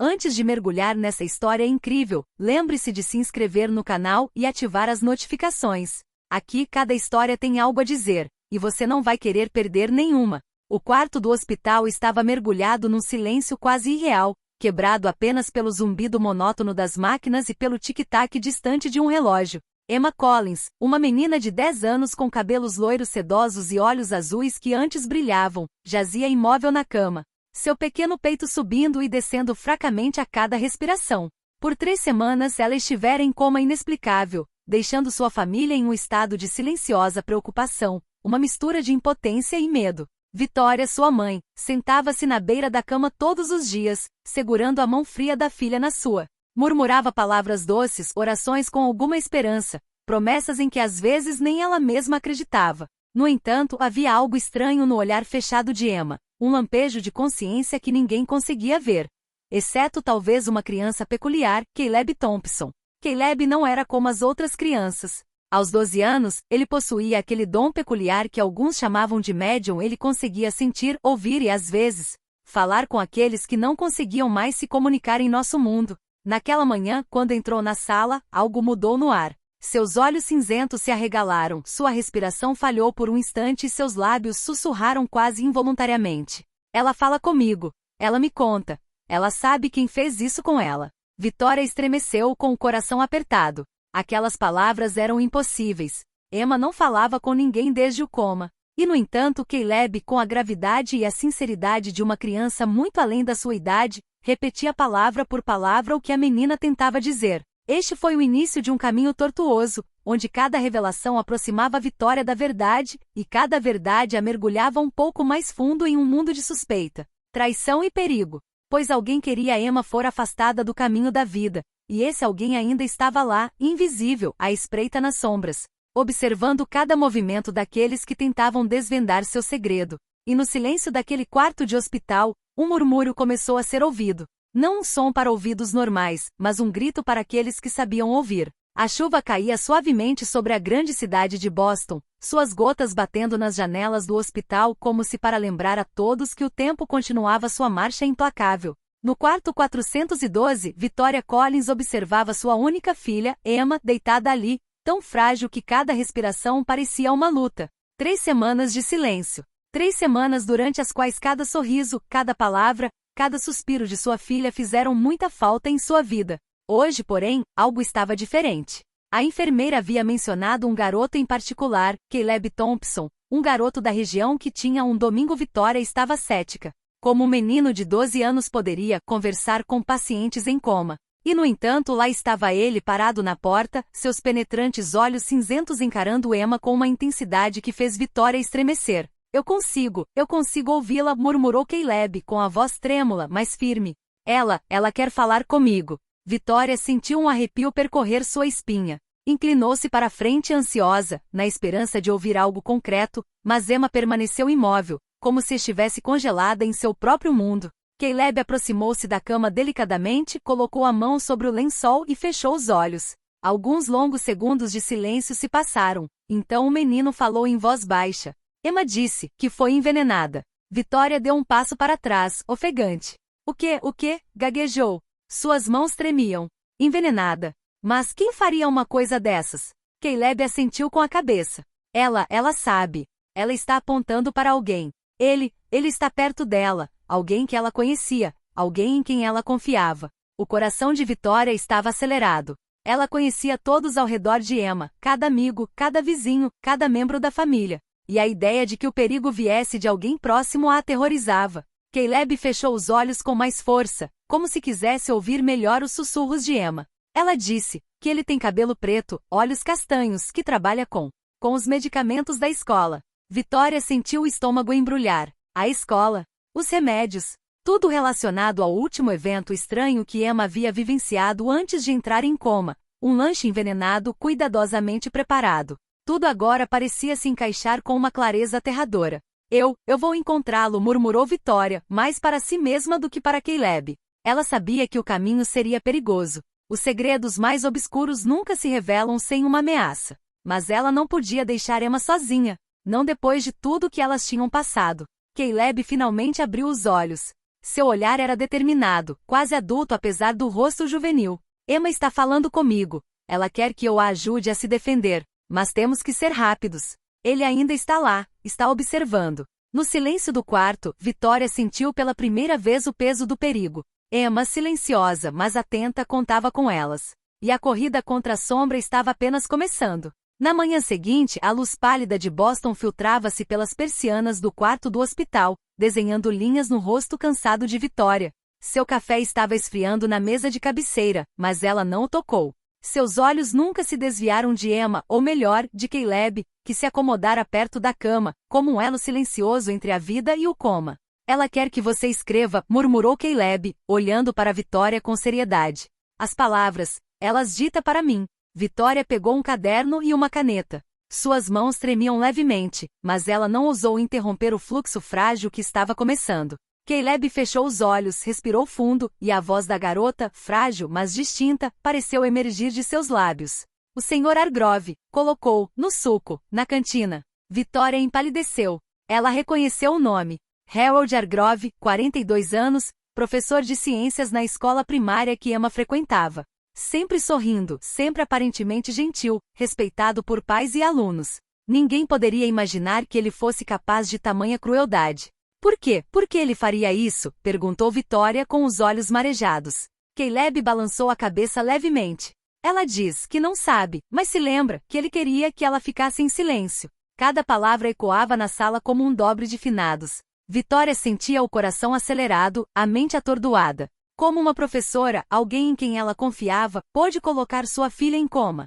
Antes de mergulhar nessa história incrível, lembre-se de se inscrever no canal e ativar as notificações. Aqui cada história tem algo a dizer, e você não vai querer perder nenhuma. O quarto do hospital estava mergulhado num silêncio quase irreal, quebrado apenas pelo zumbido monótono das máquinas e pelo tic-tac distante de um relógio. Emma Collins, uma menina de 10 anos com cabelos loiros sedosos e olhos azuis que antes brilhavam, jazia imóvel na cama. Seu pequeno peito subindo e descendo fracamente a cada respiração. Por 3 semanas ela estivera em coma inexplicável, deixando sua família em um estado de silenciosa preocupação, uma mistura de impotência e medo. Vitória, sua mãe, sentava-se na beira da cama todos os dias, segurando a mão fria da filha na sua. Murmurava palavras doces, orações com alguma esperança, promessas em que às vezes nem ela mesma acreditava. No entanto, havia algo estranho no olhar fechado de Emma, um lampejo de consciência que ninguém conseguia ver. Exceto talvez uma criança peculiar, Caleb Thompson. Caleb não era como as outras crianças. Aos 12 anos, ele possuía aquele dom peculiar que alguns chamavam de médium. Ele conseguia sentir, ouvir e, às vezes, falar com aqueles que não conseguiam mais se comunicar em nosso mundo. Naquela manhã, quando entrou na sala, algo mudou no ar. Seus olhos cinzentos se arregalaram, sua respiração falhou por um instante e seus lábios sussurraram quase involuntariamente. Ela fala comigo. Ela me conta. Ela sabe quem fez isso com ela. Vitória estremeceu com o coração apertado. Aquelas palavras eram impossíveis. Emma não falava com ninguém desde o coma. E, no entanto, Caleb, com a gravidade e a sinceridade de uma criança muito além da sua idade, repetia palavra por palavra o que a menina tentava dizer. Este foi o início de um caminho tortuoso, onde cada revelação aproximava a Vitória da verdade, e cada verdade a mergulhava um pouco mais fundo em um mundo de suspeita, traição e perigo. Pois alguém queria Emma for afastada do caminho da vida, e esse alguém ainda estava lá, invisível, à espreita nas sombras, observando cada movimento daqueles que tentavam desvendar seu segredo. E no silêncio daquele quarto de hospital, um murmúrio começou a ser ouvido. Não um som para ouvidos normais, mas um grito para aqueles que sabiam ouvir. A chuva caía suavemente sobre a grande cidade de Boston, suas gotas batendo nas janelas do hospital como se para lembrar a todos que o tempo continuava sua marcha implacável. No quarto 412, Vitória Collins observava sua única filha, Emma, deitada ali, tão frágil que cada respiração parecia uma luta. 3 semanas de silêncio. 3 semanas durante as quais cada sorriso, cada palavra, cada suspiro de sua filha fizeram muita falta em sua vida. Hoje, porém, algo estava diferente. A enfermeira havia mencionado um garoto em particular, Caleb Thompson, um garoto da região que tinha um domingo. Vitória estava cética. Como um menino de 12 anos poderia conversar com pacientes em coma? E, no entanto, lá estava ele parado na porta, seus penetrantes olhos cinzentos encarando Emma com uma intensidade que fez Vitória estremecer. Eu consigo ouvi-la, murmurou Caleb com a voz trêmula, mas firme. Ela quer falar comigo. Vitória sentiu um arrepio percorrer sua espinha. Inclinou-se para a frente ansiosa, na esperança de ouvir algo concreto, mas Emma permaneceu imóvel, como se estivesse congelada em seu próprio mundo. Caleb aproximou-se da cama delicadamente, colocou a mão sobre o lençol e fechou os olhos. Alguns longos segundos de silêncio se passaram. Então o menino falou em voz baixa. Emma disse que foi envenenada. Vitória deu um passo para trás, ofegante. O quê? Gaguejou. Suas mãos tremiam. Envenenada. Mas quem faria uma coisa dessas? Caleb assentiu com a cabeça. Ela sabe. Ela está apontando para alguém. Ele está perto dela. Alguém que ela conhecia. Alguém em quem ela confiava. O coração de Vitória estava acelerado. Ela conhecia todos ao redor de Emma, cada amigo, cada vizinho, cada membro da família. E a ideia de que o perigo viesse de alguém próximo a aterrorizava. Caleb fechou os olhos com mais força, como se quisesse ouvir melhor os sussurros de Emma. Ela disse que ele tem cabelo preto, olhos castanhos, que trabalha com os medicamentos da escola. Vitória sentiu o estômago embrulhar. A escola, os remédios, tudo relacionado ao último evento estranho que Emma havia vivenciado antes de entrar em coma, um lanche envenenado cuidadosamente preparado. Tudo agora parecia se encaixar com uma clareza aterradora. Eu vou encontrá-lo, murmurou Vitória, mais para si mesma do que para Caleb. Ela sabia que o caminho seria perigoso. Os segredos mais obscuros nunca se revelam sem uma ameaça. Mas ela não podia deixar Emma sozinha, não depois de tudo que elas tinham passado. Caleb finalmente abriu os olhos. Seu olhar era determinado, quase adulto apesar do rosto juvenil. Emma está falando comigo. Ela quer que eu a ajude a se defender, mas temos que ser rápidos. Ele ainda está lá, está observando. No silêncio do quarto, Vitória sentiu pela primeira vez o peso do perigo. Emma, silenciosa, mas atenta, contava com elas. E a corrida contra a sombra estava apenas começando. Na manhã seguinte, a luz pálida de Boston filtrava-se pelas persianas do quarto do hospital, desenhando linhas no rosto cansado de Vitória. Seu café estava esfriando na mesa de cabeceira, mas ela não o tocou. Seus olhos nunca se desviaram de Emma, ou melhor, de Caleb, que se acomodara perto da cama, como um elo silencioso entre a vida e o coma. Ela quer que você escreva, murmurou Caleb, olhando para Vitória com seriedade. As palavras, elas dita para mim. Vitória pegou um caderno e uma caneta. Suas mãos tremiam levemente, mas ela não ousou interromper o fluxo frágil que estava começando. Caleb fechou os olhos, respirou fundo, e a voz da garota, frágil mas distinta, pareceu emergir de seus lábios. O Sr. Hargrove, colocou, no suco, na cantina. Vitória empalideceu. Ela reconheceu o nome. Harold Hargrove, 42 anos, professor de ciências na escola primária que Emma frequentava. Sempre sorrindo, sempre aparentemente gentil, respeitado por pais e alunos. Ninguém poderia imaginar que ele fosse capaz de tamanha crueldade. Por quê? Por que ele faria isso? Perguntou Vitória com os olhos marejados. Caleb balançou a cabeça levemente. Ela diz que não sabe, mas se lembra que ele queria que ela ficasse em silêncio. Cada palavra ecoava na sala como um dobre de finados. Vitória sentia o coração acelerado, a mente atordoada. Como uma professora, alguém em quem ela confiava, pôde colocar sua filha em coma.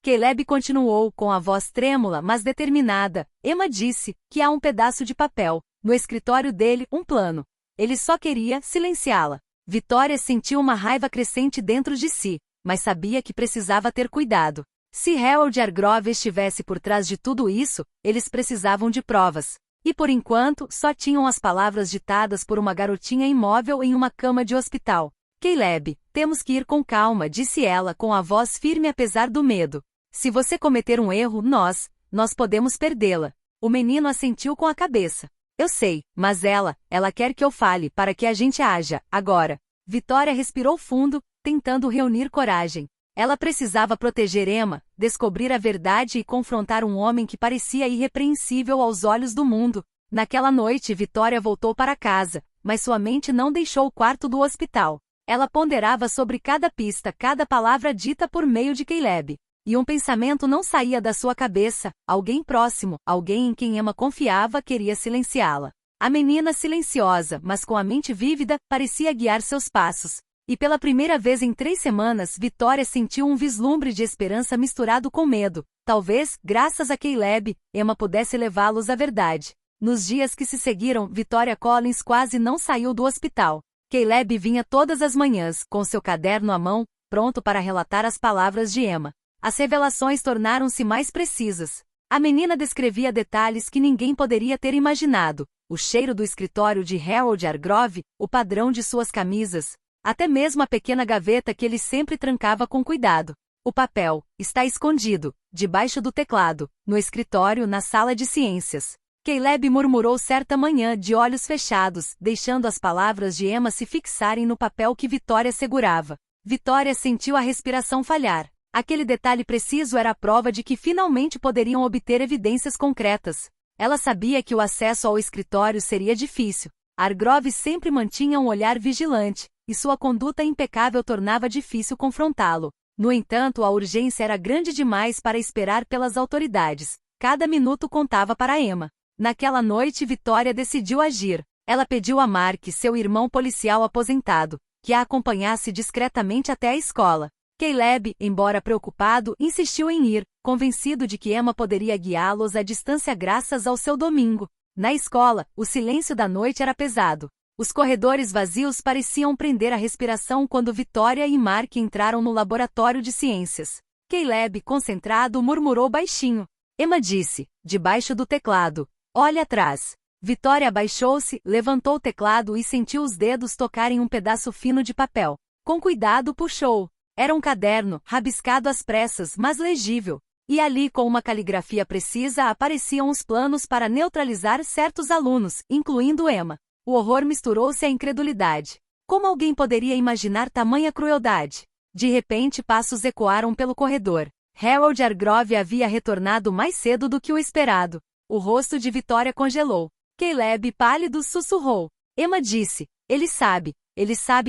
Caleb continuou, com a voz trêmula mas determinada. Emma disse que há um pedaço de papel. No escritório dele, um plano. Ele só queria silenciá-la. Vitória sentiu uma raiva crescente dentro de si, mas sabia que precisava ter cuidado. Se Harold Hargrove estivesse por trás de tudo isso, eles precisavam de provas. E por enquanto, só tinham as palavras ditadas por uma garotinha imóvel em uma cama de hospital. Caleb, temos que ir com calma, disse ela com a voz firme apesar do medo. Se você cometer um erro, nós podemos perdê-la. O menino assentiu com a cabeça. Eu sei, mas ela quer que eu fale para que a gente haja, agora. Vitória respirou fundo, tentando reunir coragem. Ela precisava proteger Emma, descobrir a verdade e confrontar um homem que parecia irrepreensível aos olhos do mundo. Naquela noite Vitória voltou para casa, mas sua mente não deixou o quarto do hospital. Ela ponderava sobre cada pista, cada palavra dita por meio de Caleb. E um pensamento não saía da sua cabeça, alguém próximo, alguém em quem Emma confiava queria silenciá-la. A menina silenciosa, mas com a mente vívida, parecia guiar seus passos. E pela primeira vez em 3 semanas, Vitória sentiu um vislumbre de esperança misturado com medo. Talvez, graças a Caleb, Emma pudesse levá-los à verdade. Nos dias que se seguiram, Vitória Collins quase não saiu do hospital. Caleb vinha todas as manhãs, com seu caderno à mão, pronto para relatar as palavras de Emma. As revelações tornaram-se mais precisas. A menina descrevia detalhes que ninguém poderia ter imaginado. O cheiro do escritório de Harold Hargrove, o padrão de suas camisas, até mesmo a pequena gaveta que ele sempre trancava com cuidado. O papel está escondido, debaixo do teclado, no escritório, na sala de ciências. Caleb murmurou certa manhã de olhos fechados, deixando as palavras de Emma se fixarem no papel que Vitória segurava. Vitória sentiu a respiração falhar. Aquele detalhe preciso era a prova de que finalmente poderiam obter evidências concretas. Ela sabia que o acesso ao escritório seria difícil. Hargrove sempre mantinha um olhar vigilante, e sua conduta impecável tornava difícil confrontá-lo. No entanto, a urgência era grande demais para esperar pelas autoridades. Cada minuto contava para Emma. Naquela noite, Vitória decidiu agir. Ela pediu a Mark, seu irmão policial aposentado, que a acompanhasse discretamente até a escola. Caleb, embora preocupado, insistiu em ir, convencido de que Emma poderia guiá-los à distância graças ao seu domingo. Na escola, o silêncio da noite era pesado. Os corredores vazios pareciam prender a respiração quando Vitória e Mark entraram no laboratório de ciências. Caleb, concentrado, murmurou baixinho. Emma disse, debaixo do teclado, olhe atrás. Vitória abaixou-se, levantou o teclado e sentiu os dedos tocarem um pedaço fino de papel. Com cuidado puxou. Era um caderno, rabiscado às pressas, mas legível. E ali, com uma caligrafia precisa, apareciam os planos para neutralizar certos alunos, incluindo Emma. O horror misturou-se à incredulidade. Como alguém poderia imaginar tamanha crueldade? De repente passos ecoaram pelo corredor. Harold Hargrove havia retornado mais cedo do que o esperado. O rosto de Vitória congelou. Caleb, pálido, sussurrou. Emma disse, ele sabe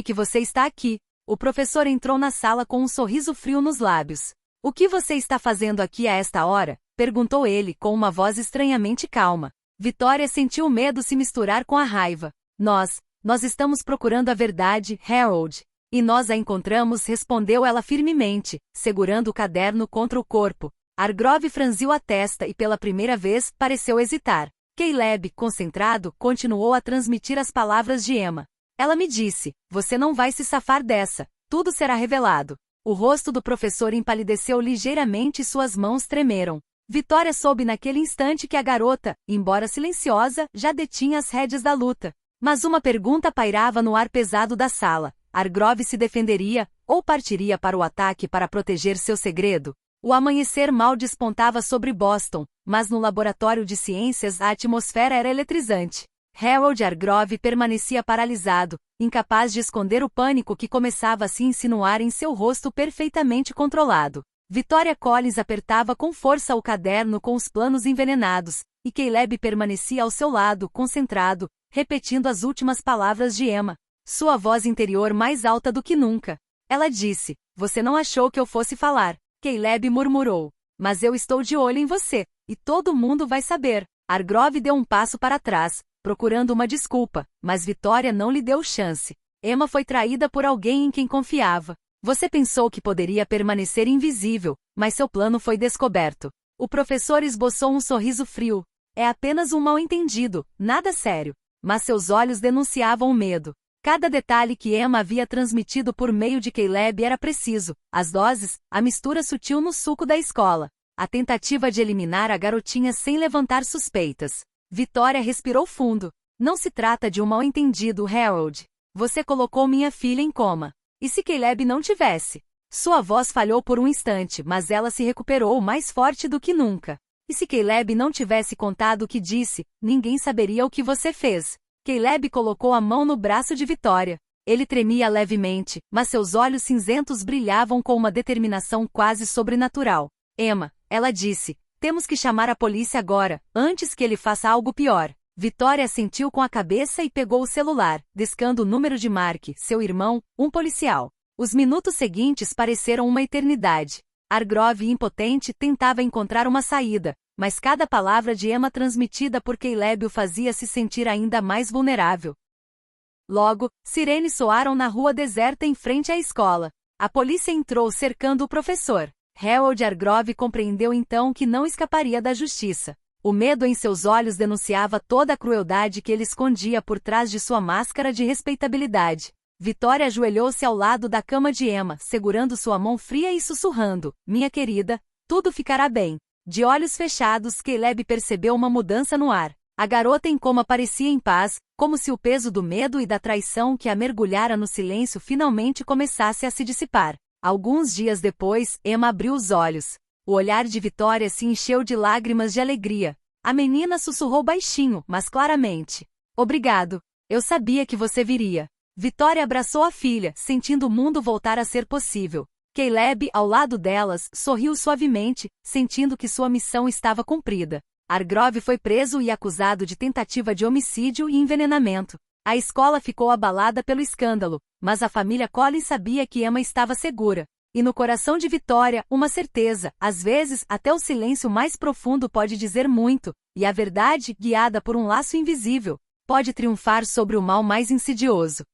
que você está aqui. O professor entrou na sala com um sorriso frio nos lábios. O que você está fazendo aqui a esta hora? Perguntou ele com uma voz estranhamente calma. Vitória sentiu o medo se misturar com a raiva. Nós estamos procurando a verdade, Harold. E nós a encontramos, respondeu ela firmemente, segurando o caderno contra o corpo. Hargrove franziu a testa e pela primeira vez pareceu hesitar. Caleb, concentrado, continuou a transmitir as palavras de Emma. Ela me disse, você não vai se safar dessa, tudo será revelado. O rosto do professor empalideceu ligeiramente e suas mãos tremeram. Vitória soube naquele instante que a garota, embora silenciosa, já detinha as rédeas da luta. Mas uma pergunta pairava no ar pesado da sala. Hargrove se defenderia, ou partiria para o ataque para proteger seu segredo? O amanhecer mal despontava sobre Boston, mas no laboratório de ciências a atmosfera era eletrizante. Harold Hargrove permanecia paralisado, incapaz de esconder o pânico que começava a se insinuar em seu rosto perfeitamente controlado. Victoria Collins apertava com força o caderno com os planos envenenados, e Caleb permanecia ao seu lado, concentrado, repetindo as últimas palavras de Emma. Sua voz interior mais alta do que nunca. Ela disse, você não achou que eu fosse falar. Caleb murmurou, mas eu estou de olho em você, e todo mundo vai saber. Hargrove deu um passo para trás, procurando uma desculpa, mas Vitória não lhe deu chance. Emma foi traída por alguém em quem confiava. Você pensou que poderia permanecer invisível, mas seu plano foi descoberto. O professor esboçou um sorriso frio. É apenas um mal-entendido, nada sério. Mas seus olhos denunciavam o medo. Cada detalhe que Emma havia transmitido por meio de Caleb era preciso. As doses, a mistura sutil no suco da escola. A tentativa de eliminar a garotinha sem levantar suspeitas. Vitória respirou fundo. Não se trata de um mal-entendido, Harold. Você colocou minha filha em coma. E se Caleb não tivesse? Sua voz falhou por um instante, mas ela se recuperou mais forte do que nunca. E se Caleb não tivesse contado o que disse, ninguém saberia o que você fez. Caleb colocou a mão no braço de Vitória. Ele tremia levemente, mas seus olhos cinzentos brilhavam com uma determinação quase sobrenatural. Emma, ela disse, temos que chamar a polícia agora, antes que ele faça algo pior. Vitória assentiu com a cabeça e pegou o celular, discando o número de Mark, seu irmão, um policial. Os minutos seguintes pareceram uma eternidade. Hargrove, impotente, tentava encontrar uma saída, mas cada palavra de Emma transmitida por Caleb o fazia se sentir ainda mais vulnerável. Logo, sirenes soaram na rua deserta em frente à escola. A polícia entrou cercando o professor. Harold Hargrove compreendeu então que não escaparia da justiça. O medo em seus olhos denunciava toda a crueldade que ele escondia por trás de sua máscara de respeitabilidade. Vitória ajoelhou-se ao lado da cama de Emma, segurando sua mão fria e sussurrando, minha querida, tudo ficará bem. De olhos fechados, Caleb percebeu uma mudança no ar. A garota em coma parecia em paz, como se o peso do medo e da traição que a mergulhara no silêncio finalmente começasse a se dissipar. Alguns dias depois, Emma abriu os olhos. O olhar de Vitória se encheu de lágrimas de alegria. A menina sussurrou baixinho, mas claramente. Obrigado. Eu sabia que você viria. Vitória abraçou a filha, sentindo o mundo voltar a ser possível. Caleb, ao lado delas, sorriu suavemente, sentindo que sua missão estava cumprida. Hargrove foi preso e acusado de tentativa de homicídio e envenenamento. A escola ficou abalada pelo escândalo, mas a família Collins sabia que Emma estava segura. E no coração de Vitória, uma certeza, às vezes, até o silêncio mais profundo pode dizer muito, e a verdade, guiada por um laço invisível, pode triunfar sobre o mal mais insidioso.